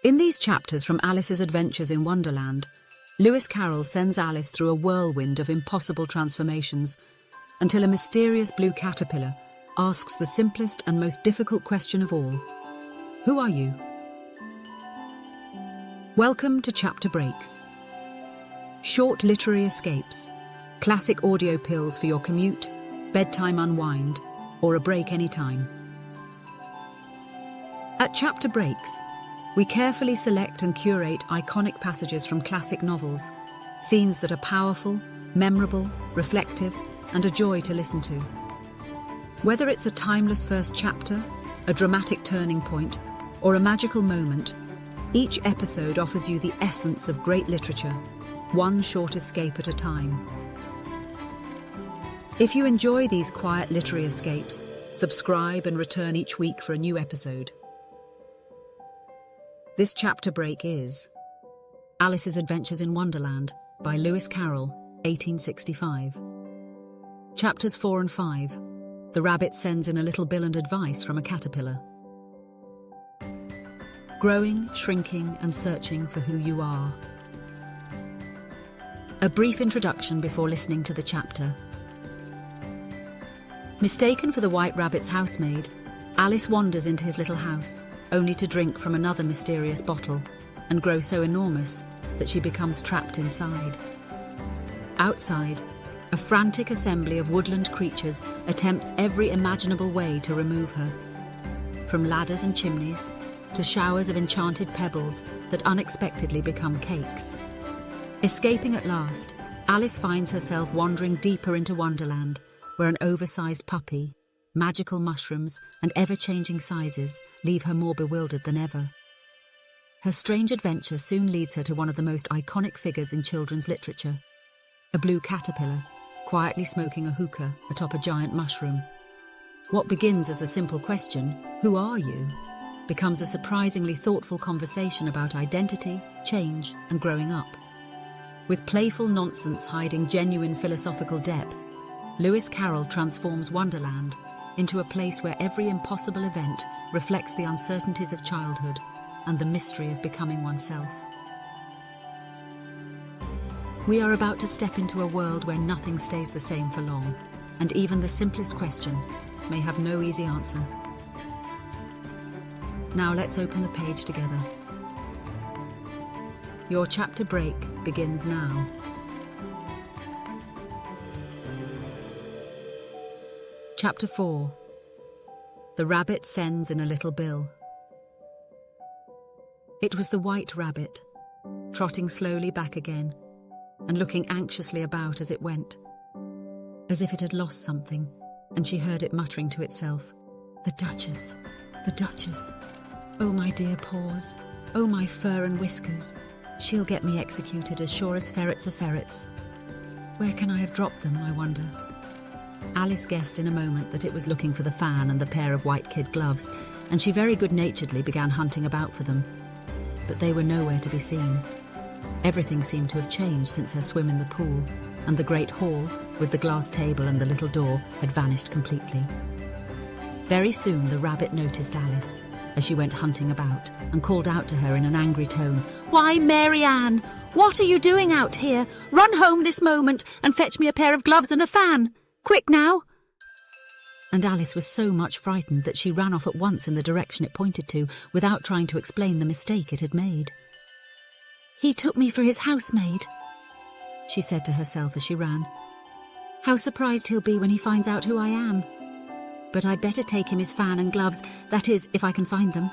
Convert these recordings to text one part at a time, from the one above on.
In these chapters from Alice's Adventures in Wonderland, Lewis Carroll sends Alice through a whirlwind of impossible transformations until a mysterious blue caterpillar asks the simplest and most difficult question of all. Who are you? Welcome to Chapter Breaks. Short literary escapes, classic audio pills for your commute, bedtime unwind, or a break anytime. At Chapter Breaks, we carefully select and curate iconic passages from classic novels, scenes that are powerful, memorable, reflective, and a joy to listen to. Whether it's a timeless first chapter, a dramatic turning point, or a magical moment, each episode offers you the essence of great literature, one short escape at a time. If you enjoy these quiet literary escapes, subscribe and return each week for a new episode. This chapter break is Alice's Adventures in Wonderland by Lewis Carroll, 1865. Chapters 4 and 5. The rabbit sends in a little bill and advice from a caterpillar. Growing, shrinking, and searching for who you are. A brief introduction before listening to the chapter. Mistaken for the White Rabbit's housemaid, Alice wanders into his little house, only to drink from another mysterious bottle and grow so enormous that she becomes trapped inside. Outside, a frantic assembly of woodland creatures attempts every imaginable way to remove her. From ladders and chimneys to showers of enchanted pebbles that unexpectedly become cakes. Escaping at last, Alice finds herself wandering deeper into Wonderland, where an oversized puppy, magical mushrooms, and ever-changing sizes leave her more bewildered than ever. Her strange adventure soon leads her to one of the most iconic figures in children's literature, a blue caterpillar, quietly smoking a hookah atop a giant mushroom. What begins as a simple question, "Who are you?" becomes a surprisingly thoughtful conversation about identity, change, and growing up. With playful nonsense hiding genuine philosophical depth, Lewis Carroll transforms Wonderland into a place where every impossible event reflects the uncertainties of childhood and the mystery of becoming oneself. We are about to step into a world where nothing stays the same for long, and even the simplest question may have no easy answer. Now let's open the page together. Your chapter break begins now. Chapter 4. The rabbit sends in a little bill. It was the White Rabbit, trotting slowly back again and looking anxiously about as it went, as if it had lost something, and she heard it muttering to itself, "The Duchess, the Duchess. Oh, my dear paws, oh, my fur and whiskers. She'll get me executed as sure as ferrets are ferrets. Where can I have dropped them, I wonder?" Alice guessed in a moment that it was looking for the fan and the pair of white kid gloves, and she very good-naturedly began hunting about for them. But they were nowhere to be seen. Everything seemed to have changed since her swim in the pool, and the great hall, with the glass table and the little door, had vanished completely. Very soon the rabbit noticed Alice as she went hunting about and called out to her in an angry tone, "Why, Mary Ann, what are you doing out here? Run home this moment and fetch me a pair of gloves and a fan. Quick now!" And Alice was so much frightened that she ran off at once in the direction it pointed to, without trying to explain the mistake it had made. "He took me for his housemaid," she said to herself as she ran. "How surprised he'll be when he finds out who I am. But I'd better take him his fan and gloves, that is, if I can find them."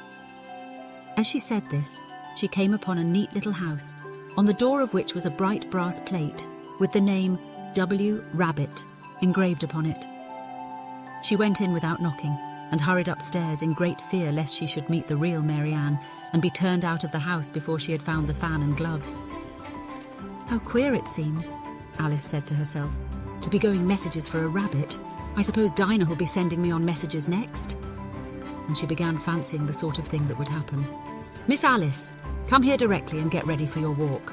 As she said this, she came upon a neat little house, on the door of which was a bright brass plate with the name W. Rabbit engraved upon it. She went in without knocking and hurried upstairs in great fear lest she should meet the real Mary Ann and be turned out of the house before she had found the fan and gloves. "How queer it seems," Alice said to herself, "to be going messages for a rabbit. I suppose Dinah will be sending me on messages next." And she began fancying the sort of thing that would happen. "Miss Alice, come here directly and get ready for your walk."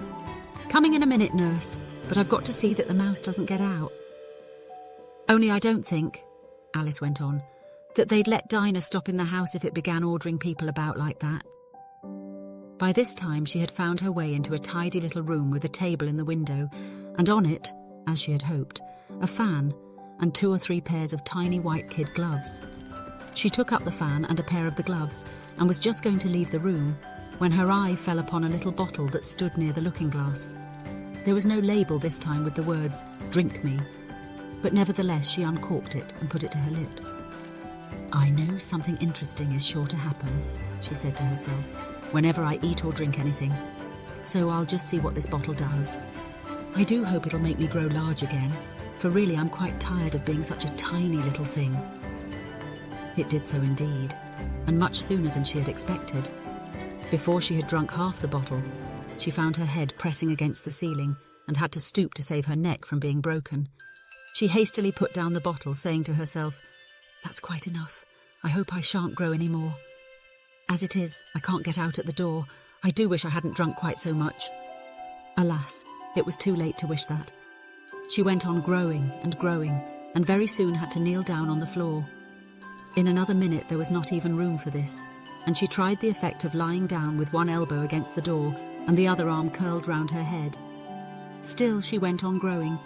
"Coming in a minute, nurse, but I've got to see that the mouse doesn't get out." "Only I don't think," Alice went on, "that they'd let Dinah stop in the house if it began ordering people about like that." By this time she had found her way into a tidy little room with a table in the window, and on it, as she had hoped, a fan and 2 or 3 pairs of tiny white kid gloves. She took up the fan and a pair of the gloves and was just going to leave the room when her eye fell upon a little bottle that stood near the looking-glass. There was no label this time with the words, "Drink me," but nevertheless she uncorked it and put it to her lips. "I know something interesting is sure to happen," she said to herself, "whenever I eat or drink anything. So I'll just see what this bottle does. I do hope it'll make me grow large again, for really I'm quite tired of being such a tiny little thing." It did so indeed, and much sooner than she had expected. Before she had drunk half the bottle, she found her head pressing against the ceiling and had to stoop to save her neck from being broken. She hastily put down the bottle, saying to herself, "That's quite enough. I hope I shan't grow any more. As it is, I can't get out at the door. I do wish I hadn't drunk quite so much." Alas, it was too late to wish that. She went on growing, and very soon had to kneel down on the floor. In another minute there was not even room for this, and she tried the effect of lying down with one elbow against the door and the other arm curled round her head. Still she went on growing,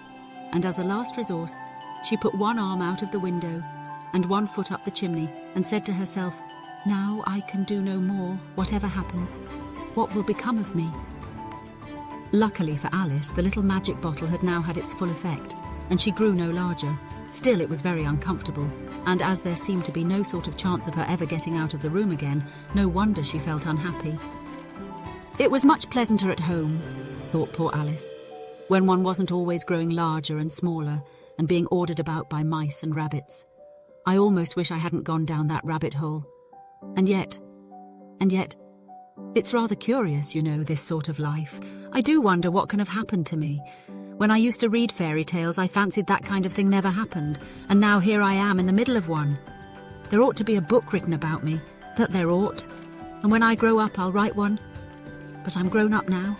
and as a last resource, she put one arm out of the window and one foot up the chimney and said to herself, "Now I can do no more, whatever happens. What will become of me?" Luckily for Alice, the little magic bottle had now had its full effect, and she grew no larger. Still, it was very uncomfortable, and as there seemed to be no sort of chance of her ever getting out of the room again, no wonder she felt unhappy. It was much pleasanter at home, thought poor Alice, when one wasn't always growing larger and smaller and being ordered about by mice and rabbits. I almost wish I hadn't gone down that rabbit hole. And yet, it's rather curious, you know, this sort of life. I do wonder what can have happened to me. When I used to read fairy tales, I fancied that kind of thing never happened, and now here I am in the middle of one. There ought to be a book written about me, that there ought, and when I grow up I'll write one. But I'm grown up now,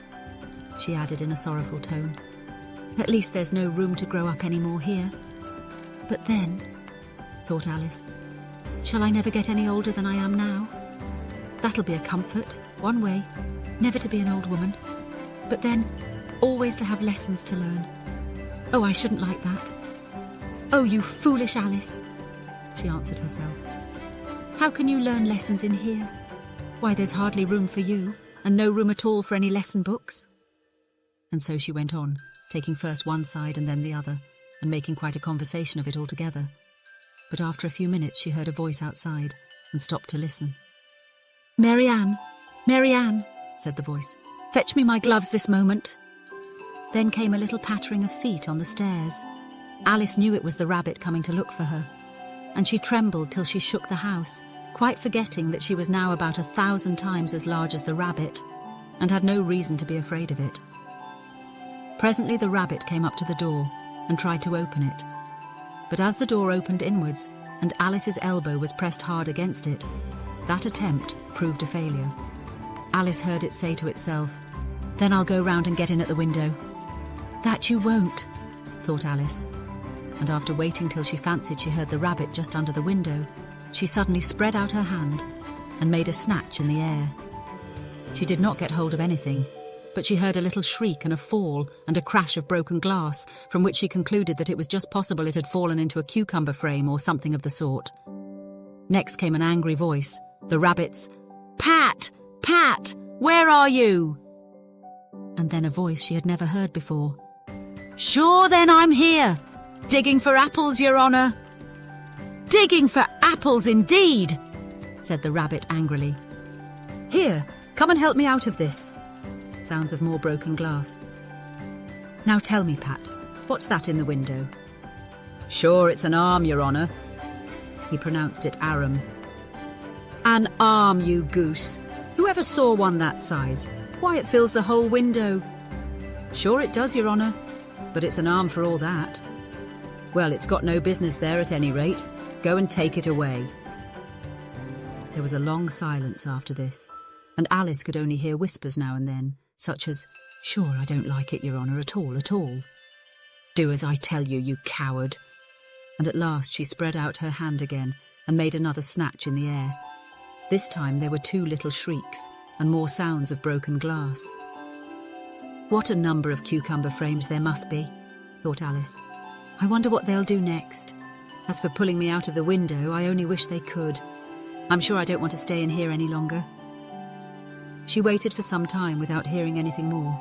she added in a sorrowful tone. At least there's no room to grow up any more here. But then, thought Alice, shall I never get any older than I am now? That'll be a comfort, one way, never to be an old woman. But then, always to have lessons to learn. Oh, I shouldn't like that. Oh, you foolish Alice, she answered herself. How can you learn lessons in here? Why, there's hardly room for you, and no room at all for any lesson books. And so she went on, taking first one side and then the other, and making quite a conversation of it altogether. But after a few minutes she heard a voice outside, and stopped to listen. "Mary Ann, Mary Ann," said the voice, "fetch me my gloves this moment." Then came a little pattering of feet on the stairs. Alice knew it was the rabbit coming to look for her, and she trembled till she shook the house, quite forgetting that she was now about 1,000 times as large as the rabbit, and had no reason to be afraid of it. Presently the rabbit came up to the door and tried to open it. But as the door opened inwards, and Alice's elbow was pressed hard against it, that attempt proved a failure. Alice heard it say to itself, "Then I'll go round and get in at the window." "That you won't," thought Alice, and after waiting till she fancied she heard the rabbit just under the window, she suddenly spread out her hand and made a snatch in the air. She did not get hold of anything, but she heard a little shriek and a fall and a crash of broken glass, from which she concluded that it was just possible it had fallen into a cucumber frame or something of the sort. Next came an angry voice, the rabbit's, "Pat! Pat! Where are you?" And then a voice she had never heard before. "Sure then I'm here, digging for apples, Your Honour." "Digging for apples indeed," said the rabbit angrily. "Here, come and help me out of this." Sounds of more broken glass. "Now tell me, Pat, what's that in the window?" "Sure, it's an arm, Your Honour." He pronounced it Aram. "An arm, you goose. Whoever saw one that size? Why, it fills the whole window." "Sure it does, Your Honour, but it's an arm for all that." "Well, it's got no business there at any rate. Go and take it away." There was a long silence after this, and Alice could only hear whispers now and then, such as, "Sure, I don't like it, Your Honour, at all, at all." "Do as I tell you, you coward." And at last she spread out her hand again and made another snatch in the air. This time there were 2 little shrieks, and more sounds of broken glass. What a number of cucumber frames there must be, thought Alice. I wonder what they'll do next. As for pulling me out of the window, I only wish they could. I'm sure I don't want to stay in here any longer. She waited for some time without hearing anything more.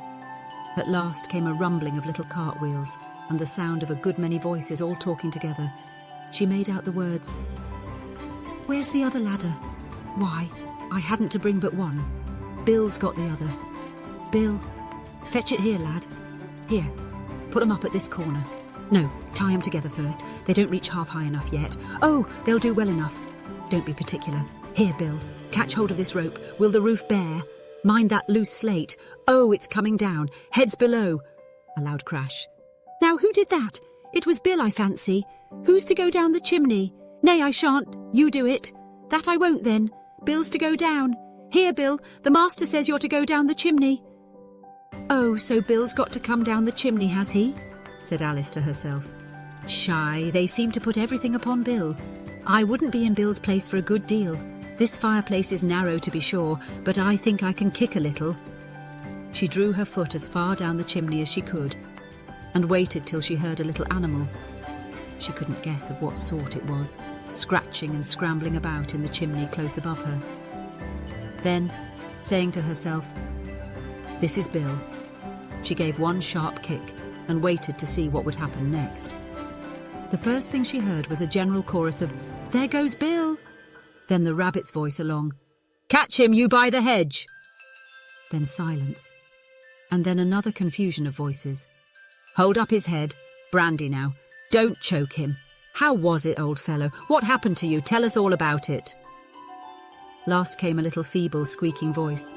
At last came a rumbling of little cartwheels and the sound of a good many voices all talking together. She made out the words, "Where's the other ladder? Why, I hadn't to bring but one. Bill's got the other. Bill, fetch it here, lad. Here, put 'em up at this corner. No, tie 'em together first. They don't reach half high enough yet. Oh, they'll do well enough. Don't be particular. Here, Bill, catch hold of this rope. Will the roof bear? Mind that loose slate. Oh, it's coming down. Heads below." A loud crash. "Now, who did that? It was Bill, I fancy. Who's to go down the chimney? Nay, I shan't. You do it. That I won't, then. Bill's to go down. Here, Bill, the master says you're to go down the chimney." "Oh, so Bill's got to come down the chimney, has he?" said Alice to herself. "Shy, they seem to put everything upon Bill. I wouldn't be in Bill's place for a good deal. This fireplace is narrow, to be sure, but I think I can kick a little." She drew her foot as far down the chimney as she could, and waited till she heard a little animal. She couldn't guess of what sort it was, scratching and scrambling about in the chimney close above her. Then, saying to herself, "This is Bill," she gave one sharp kick and waited to see what would happen next. The first thing she heard was a general chorus of, "There goes Bill!" Then the rabbit's voice along, "Catch him, you by the hedge!" Then silence, and then another confusion of voices. "Hold up his head. Brandy now. Don't choke him. How was it, old fellow? What happened to you? Tell us all about it." Last came a little feeble, squeaking voice.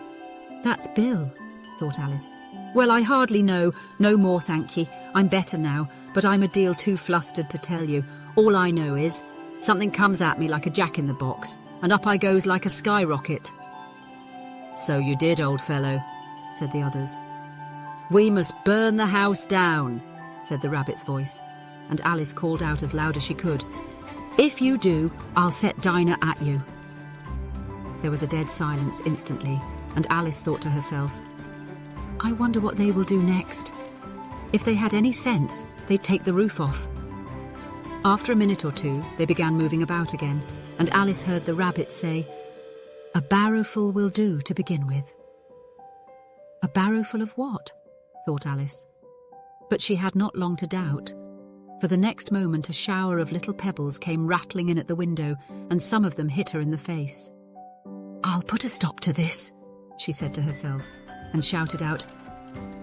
"That's Bill," thought Alice. "Well, I hardly know. No more, thank ye. I'm better now, but I'm a deal too flustered to tell you. All I know is, something comes at me like a jack-in-the-box, and up I goes like a skyrocket." "So you did, old fellow," said the others. "We must burn the house down," said the rabbit's voice, and Alice called out as loud as she could, "If you do, I'll set Dinah at you." There was a dead silence instantly, and Alice thought to herself, "I wonder what they will do next. If they had any sense, they'd take the roof off." After a minute or two, they began moving about again, and Alice heard the rabbit say, "A barrowful will do to begin with." A barrowful of what? thought Alice. But she had not long to doubt, for the next moment a shower of little pebbles came rattling in at the window, and some of them hit her in the face. "I'll put a stop to this," she said to herself, and shouted out,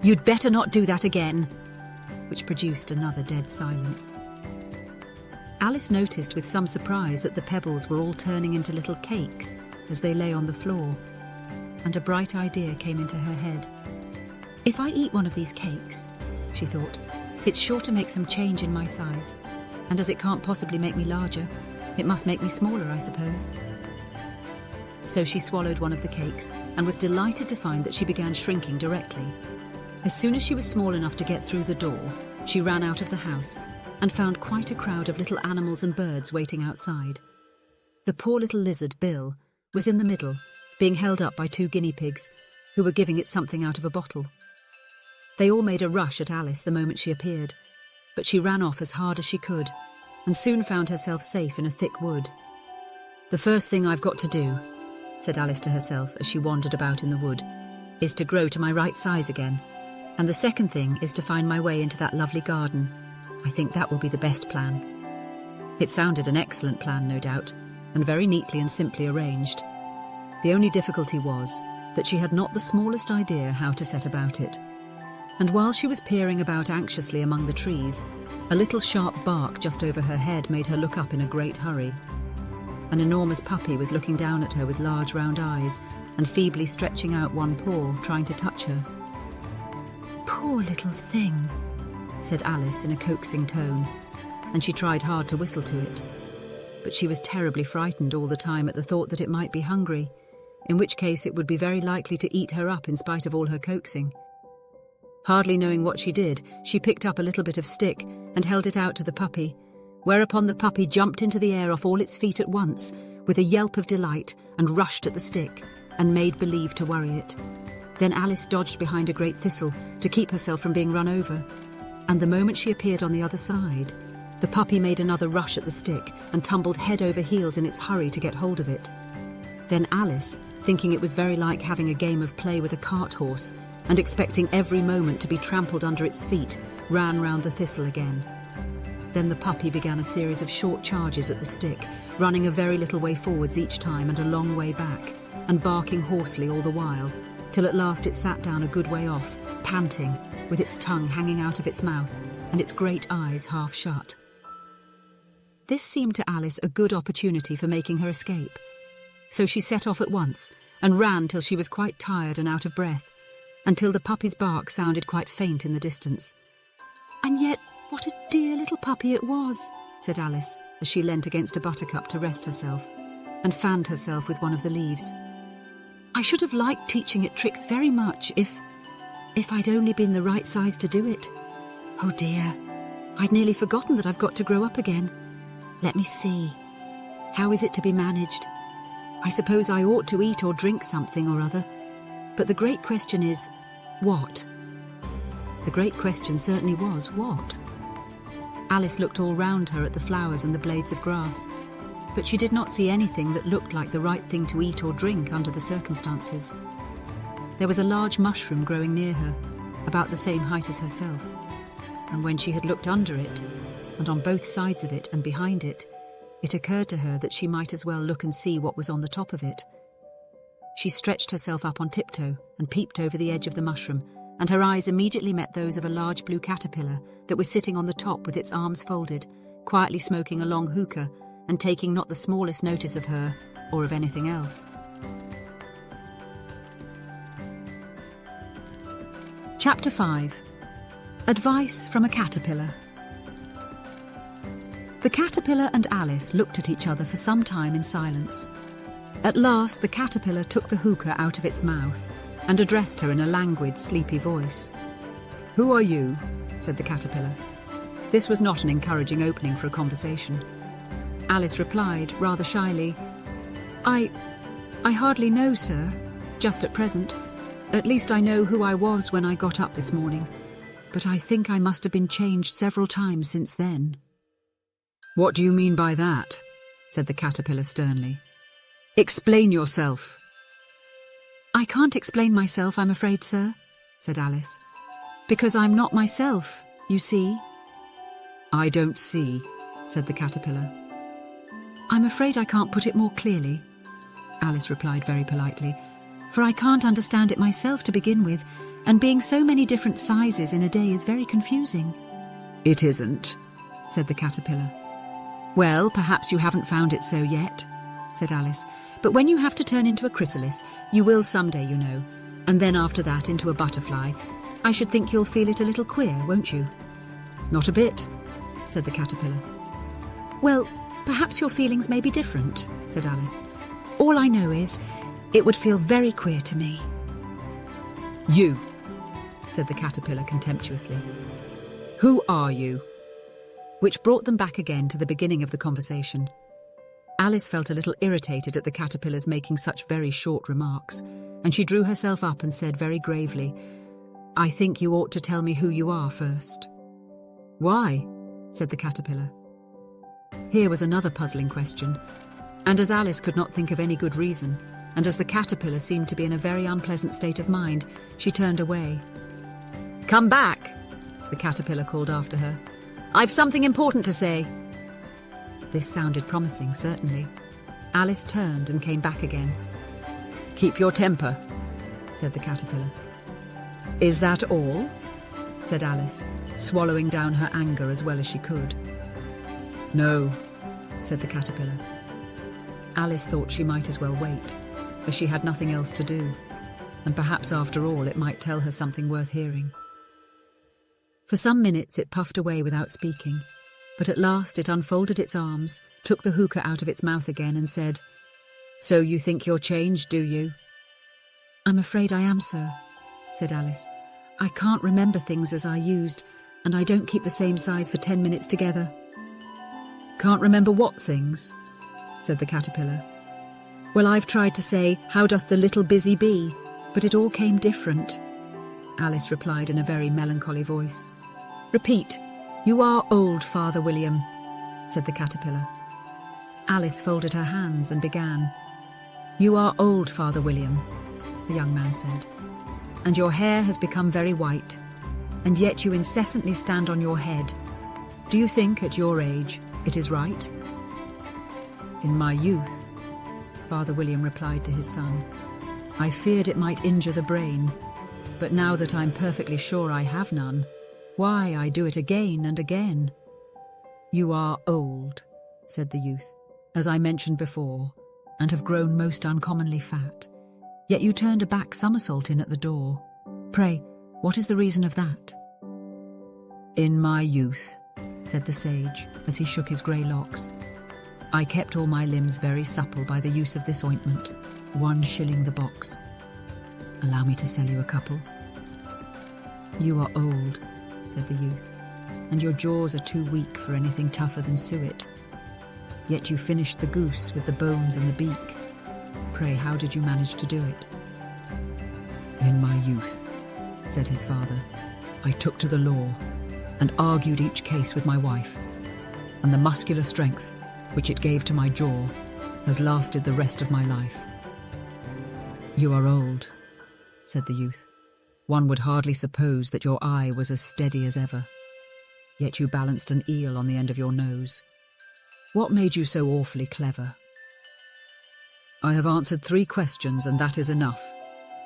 "You'd better not do that again," which produced another dead silence. Alice noticed with some surprise that the pebbles were all turning into little cakes as they lay on the floor, and a bright idea came into her head. "If I eat one of these cakes," she thought, "it's sure to make some change in my size, and as it can't possibly make me larger, it must make me smaller, I suppose." So she swallowed one of the cakes and was delighted to find that she began shrinking directly. As soon as she was small enough to get through the door, she ran out of the house and found quite a crowd of little animals and birds waiting outside. The poor little lizard, Bill, was in the middle, being held up by 2 guinea pigs, who were giving it something out of a bottle. They all made a rush at Alice the moment she appeared, but she ran off as hard as she could, and soon found herself safe in a thick wood. "The first thing I've got to do," said Alice to herself as she wandered about in the wood, "is to grow to my right size again, and the second thing is to find my way into that lovely garden. I think that will be the best plan." It sounded an excellent plan, no doubt, and very neatly and simply arranged. The only difficulty was that she had not the smallest idea how to set about it. And while she was peering about anxiously among the trees, a little sharp bark just over her head made her look up in a great hurry. An enormous puppy was looking down at her with large round eyes and feebly stretching out one paw, trying to touch her. "Poor little thing," said Alice in a coaxing tone, and she tried hard to whistle to it. But she was terribly frightened all the time at the thought that it might be hungry, in which case it would be very likely to eat her up in spite of all her coaxing. Hardly knowing what she did, she picked up a little bit of stick and held it out to the puppy, whereupon the puppy jumped into the air off all its feet at once, with a yelp of delight, and rushed at the stick, and made believe to worry it. Then Alice dodged behind a great thistle to keep herself from being run over, and the moment she appeared on the other side, the puppy made another rush at the stick and tumbled head over heels in its hurry to get hold of it. Then Alice, thinking it was very like having a game of play with a cart horse and expecting every moment to be trampled under its feet, ran round the thistle again. Then the puppy began a series of short charges at the stick, running a very little way forwards each time and a long way back, and barking hoarsely all the while, till at last it sat down a good way off, panting, with its tongue hanging out of its mouth and its great eyes half shut. This seemed to Alice a good opportunity for making her escape. So she set off at once and ran till she was quite tired and out of breath, until the puppy's bark sounded quite faint in the distance. "And yet, what a dear little puppy it was," said Alice, as she leant against a buttercup to rest herself, and fanned herself with one of the leaves. "I should have liked teaching it tricks very much if I'd only been the right size to do it. Oh dear, I'd nearly forgotten that I've got to grow up again. Let me see. How is it to be managed? I suppose I ought to eat or drink something or other. But the great question is, what?" The great question certainly was, what? Alice looked all round her at the flowers and the blades of grass, but she did not see anything that looked like the right thing to eat or drink under the circumstances. There was a large mushroom growing near her, about the same height as herself, and when she had looked under it, and on both sides of it and behind it, it occurred to her that she might as well look and see what was on the top of it. She stretched herself up on tiptoe and peeped over the edge of the mushroom, and her eyes immediately met those of a large blue caterpillar that was sitting on the top with its arms folded, quietly smoking a long hookah and taking not the smallest notice of her or of anything else. Chapter 5. Advice from a Caterpillar. The caterpillar and Alice looked at each other for some time in silence. At last the caterpillar took the hookah out of its mouth and addressed her in a languid, sleepy voice. "Who are you?" said the caterpillar. This was not an encouraging opening for a conversation. Alice replied, rather shyly, I hardly know, sir, just at present. At least I know who I was when I got up this morning, but I think I must have been changed several times since then." "What do you mean by that?" said the caterpillar sternly. "Explain yourself." "I can't explain myself, I'm afraid, sir," said Alice, "because I'm not myself, you see." "I don't see," said the caterpillar. "I'm afraid I can't put it more clearly," Alice replied very politely, "for I can't understand it myself to begin with, and being so many different sizes in a day is very confusing." "It isn't," said the caterpillar. "Well, perhaps you haven't found it so yet," said Alice, "but when you have to turn into a chrysalis, you will someday, you know, and then after that into a butterfly, I should think you'll feel it a little queer, won't you?" "Not a bit," said the caterpillar. "Well, perhaps your feelings may be different," said Alice. "All I know is, it would feel very queer to me." "You," said the caterpillar contemptuously. "Who are you?" Which brought them back again to the beginning of the conversation. Alice felt a little irritated at the caterpillar's making such very short remarks, and she drew herself up and said very gravely, "I think you ought to tell me who you are first." "Why?" said the caterpillar. Here was another puzzling question, and as Alice could not think of any good reason, and as the caterpillar seemed to be in a very unpleasant state of mind, she turned away. "Come back," the caterpillar called after her. "I've something important to say." This sounded promising, certainly. Alice turned and came back again. "Keep your temper," said the caterpillar. "Is that all?" said Alice, swallowing down her anger as well as she could. "No," said the caterpillar. Alice thought she might as well wait, as she had nothing else to do, and perhaps after all it might tell her something worth hearing. For some minutes it puffed away without speaking, but at last it unfolded its arms, took the hookah out of its mouth again and said, "So you think you're changed, do you?" "I'm afraid I am, sir," said Alice. "I can't remember things as I used, and I don't keep the same size for 10 minutes together." "Can't remember what things?" said the caterpillar. Well, I've tried to say, how doth the little busy bee, but it all came different. Alice replied in a very melancholy voice. Repeat, you are old, Father William, said the caterpillar. Alice folded her hands and began. You are old, Father William, the young man said, and your hair has become very white, and yet you incessantly stand on your head. Do you think, at your age, it is right? In my youth, Father William replied to his son, I feared it might injure the brain, but now that I'm perfectly sure I have none, why, I do it again and again. You are old, said the youth, as I mentioned before, and have grown most uncommonly fat. Yet you turned a back somersault in at the door. Pray, what is the reason of that? In my youth, said the sage, as he shook his grey locks, I kept all my limbs very supple by the use of this ointment, 1 shilling the box. Allow me to sell you a couple. You are old, said the youth, and your jaws are too weak for anything tougher than suet. Yet you finished the goose with the bones and the beak. Pray, how did you manage to do it? In my youth, said his father, I took to the law and argued each case with my wife, and the muscular strength which it gave to my jaw has lasted the rest of my life. You are old, said the youth. One would hardly suppose that your eye was as steady as ever. Yet you balanced an eel on the end of your nose. What made you so awfully clever? I have answered 3 questions, and that is enough,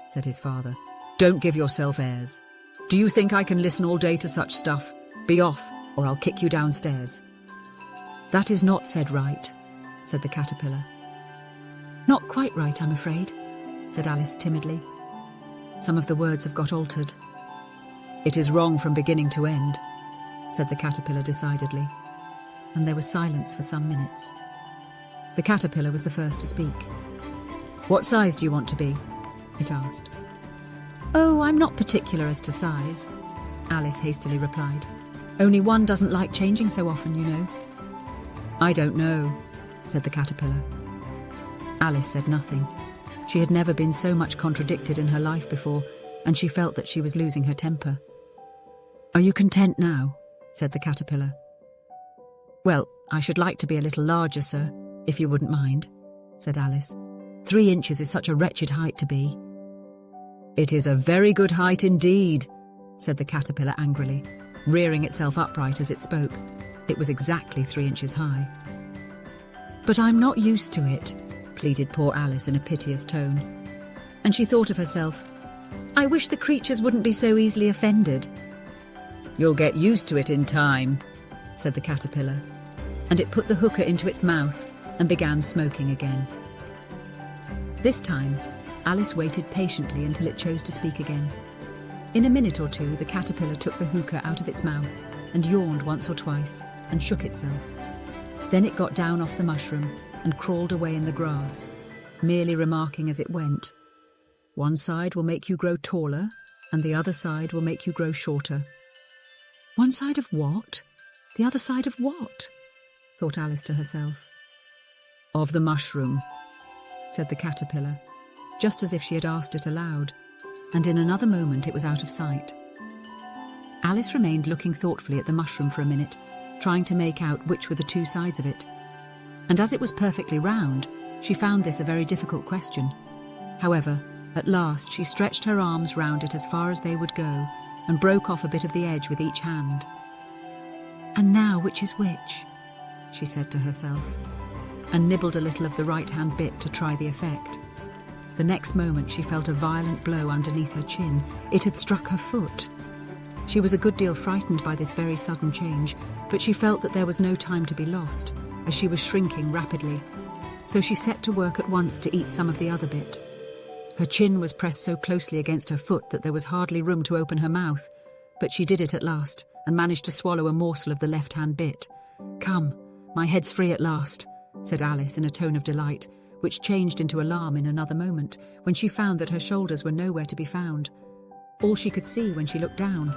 said his father. Don't give yourself airs. Do you think I can listen all day to such stuff? Be off, or I'll kick you downstairs. That is not said right, said the caterpillar. Not quite right, I'm afraid, said Alice timidly. Some of the words have got altered. It is wrong from beginning to end, said the caterpillar decidedly, and there was silence for some minutes. The caterpillar was the first to speak. What size do you want to be? It asked. Oh, I'm not particular as to size, Alice hastily replied. Only one doesn't like changing so often, you know. I don't know, said the caterpillar. Alice said nothing. She had never been so much contradicted in her life before, and she felt that she was losing her temper. Are you content now? Said the caterpillar. Well, I should like to be a little larger, sir, if you wouldn't mind, said Alice. 3 inches is such a wretched height to be. It is a very good height indeed, said the caterpillar angrily, rearing itself upright as it spoke. It was exactly 3 inches high. But I'm not used to it, pleaded poor Alice in a piteous tone. And she thought of herself, I wish the creatures wouldn't be so easily offended. You'll get used to it in time, said the caterpillar, and it put the hookah into its mouth and began smoking again. This time, Alice waited patiently until it chose to speak again. In a minute or two, the caterpillar took the hookah out of its mouth and yawned once or twice and shook itself. Then it got down off the mushroom and crawled away in the grass, merely remarking as it went, One side will make you grow taller, and the other side will make you grow shorter. One side of what? The other side of what? Thought Alice to herself. Of the mushroom, said the caterpillar, just as if she had asked it aloud, and in another moment it was out of sight. Alice remained looking thoughtfully at the mushroom for a minute, trying to make out which were the 2 sides of it. And as it was perfectly round, she found this a very difficult question. However, at last she stretched her arms round it as far as they would go and broke off a bit of the edge with each hand. And now which is which? She said to herself, and nibbled a little of the right-hand bit to try the effect. The next moment she felt a violent blow underneath her chin. It had struck her foot. She was a good deal frightened by this very sudden change, but she felt that there was no time to be lost, as she was shrinking rapidly. So she set to work at once to eat some of the other bit. Her chin was pressed so closely against her foot that there was hardly room to open her mouth, but she did it at last and managed to swallow a morsel of the left-hand bit. Come, my head's free at last, said Alice in a tone of delight, which changed into alarm in another moment when she found that her shoulders were nowhere to be found. All she could see when she looked down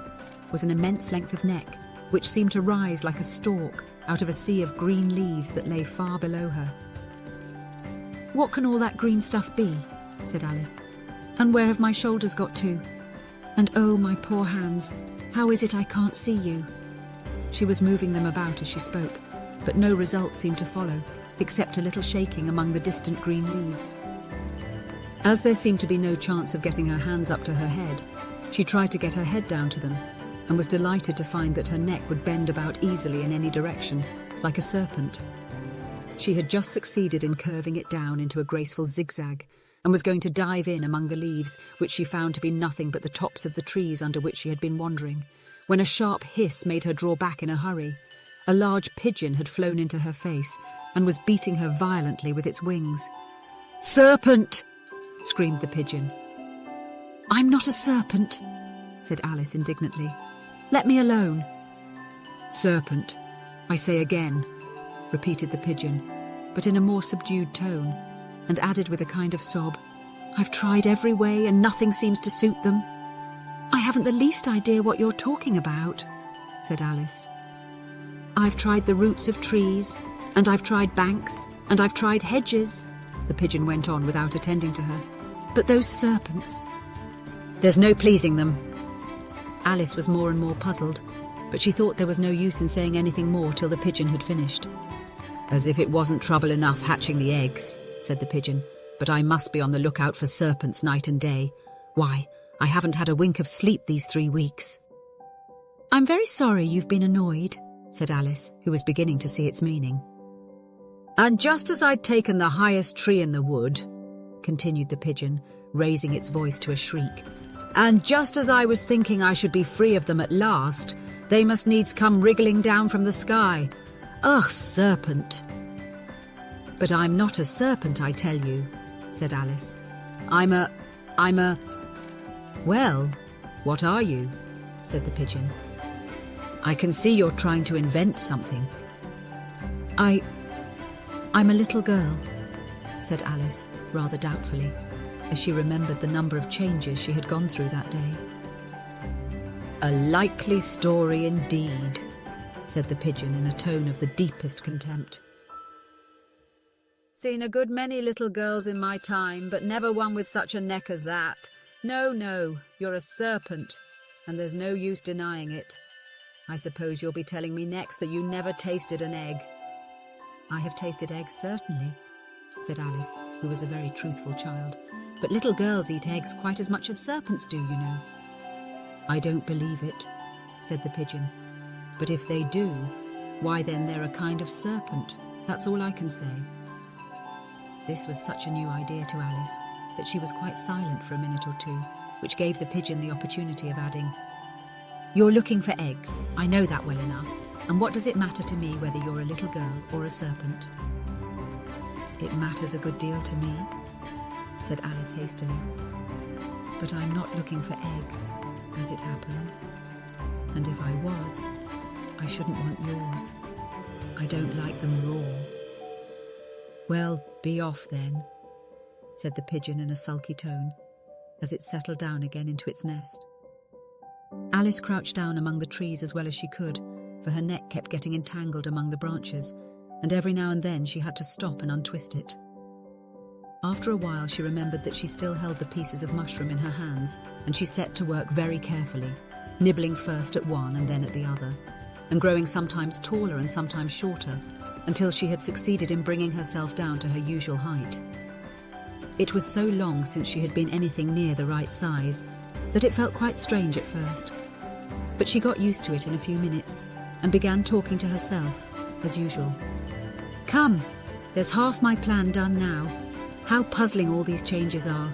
was an immense length of neck, which seemed to rise like a stalk out of a sea of green leaves that lay far below her. What can all that green stuff be? Said Alice. And where have my shoulders got to? And oh, my poor hands, how is it I can't see you? She was moving them about as she spoke, but no result seemed to follow, except a little shaking among the distant green leaves. As there seemed to be no chance of getting her hands up to her head, she tried to get her head down to them, and was delighted to find that her neck would bend about easily in any direction, like a serpent. She had just succeeded in curving it down into a graceful zigzag, and was going to dive in among the leaves, which she found to be nothing but the tops of the trees under which she had been wandering, when a sharp hiss made her draw back in a hurry. A large pigeon had flown into her face, and was beating her violently with its wings. "Serpent!" screamed the pigeon. "I'm not a serpent," said Alice indignantly. "Let me alone." "Serpent, I say again," repeated the pigeon, but in a more subdued tone, and added with a kind of sob, "I've tried every way and nothing seems to suit them." "I haven't the least idea what you're talking about," said Alice. "I've tried the roots of trees, and I've tried banks, and I've tried hedges," the pigeon went on without attending to her. "But those serpents, there's no pleasing them." Alice was more and more puzzled, but she thought there was no use in saying anything more till the pigeon had finished. "As if it wasn't trouble enough hatching the eggs," said the pigeon, "but I must be on the lookout for serpents night and day. Why, I haven't had a wink of sleep these 3 weeks." "I'm very sorry you've been annoyed," said Alice, who was beginning to see its meaning. "And just as I'd taken the highest tree in the wood," continued the pigeon, raising its voice to a shriek, "and just as I was thinking I should be free of them at last, they must needs come wriggling down from the sky. Ugh, serpent!" "But I'm not a serpent, I tell you," said Alice. I'm a... "Well, what are you?" said the pigeon. "I can see you're trying to invent something." I'm a little girl," said Alice, rather doubtfully, as she remembered the number of changes she had gone through that day. "A likely story indeed," said the pigeon in a tone of the deepest contempt. "Seen a good many little girls in my time, but never one with such a neck as that. No, you're a serpent, and there's no use denying it. I suppose you'll be telling me next that you never tasted an egg." "I have tasted eggs, certainly," said Alice, who was a very truthful child. "But little girls eat eggs quite as much as serpents do, you know." "I don't believe it," said the pigeon. "But if they do, why then they're a kind of serpent. That's all I can say." This was such a new idea to Alice that she was quite silent for a minute or two, which gave the pigeon the opportunity of adding, "You're looking for eggs, I know that well enough, and what does it matter to me whether you're a little girl or a serpent?" "It matters a good deal to me," said Alice hastily. "But I'm not looking for eggs, as it happens. And if I was, I shouldn't want yours. I don't like them raw." "Well, be off then," said the pigeon in a sulky tone, as it settled down again into its nest. Alice crouched down among the trees as well as she could, for her neck kept getting entangled among the branches, and every now and then she had to stop and untwist it. After a while she remembered that she still held the pieces of mushroom in her hands, and she set to work very carefully, nibbling first at one and then at the other, and growing sometimes taller and sometimes shorter, until she had succeeded in bringing herself down to her usual height. It was so long since she had been anything near the right size that it felt quite strange at first. But she got used to it in a few minutes and began talking to herself, as usual. "Come, there's half my plan done now. How puzzling all these changes are.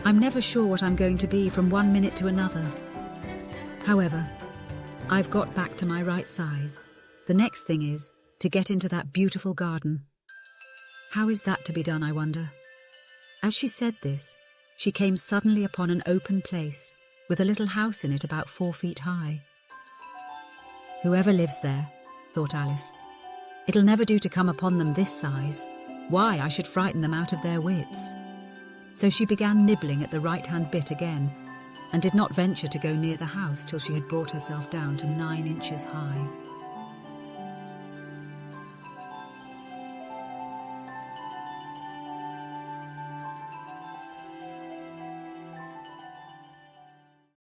I'm never sure what I'm going to be from one minute to another. However, I've got back to my right size. The next thing is to get into that beautiful garden. How is that to be done, I wonder?" As she said this, she came suddenly upon an open place with a little house in it about 4 feet high. "Whoever lives there," thought Alice, "it'll never do to come upon them this size. Why, I should frighten them out of their wits." So she began nibbling at the right-hand bit again, and did not venture to go near the house till she had brought herself down to 9 inches high.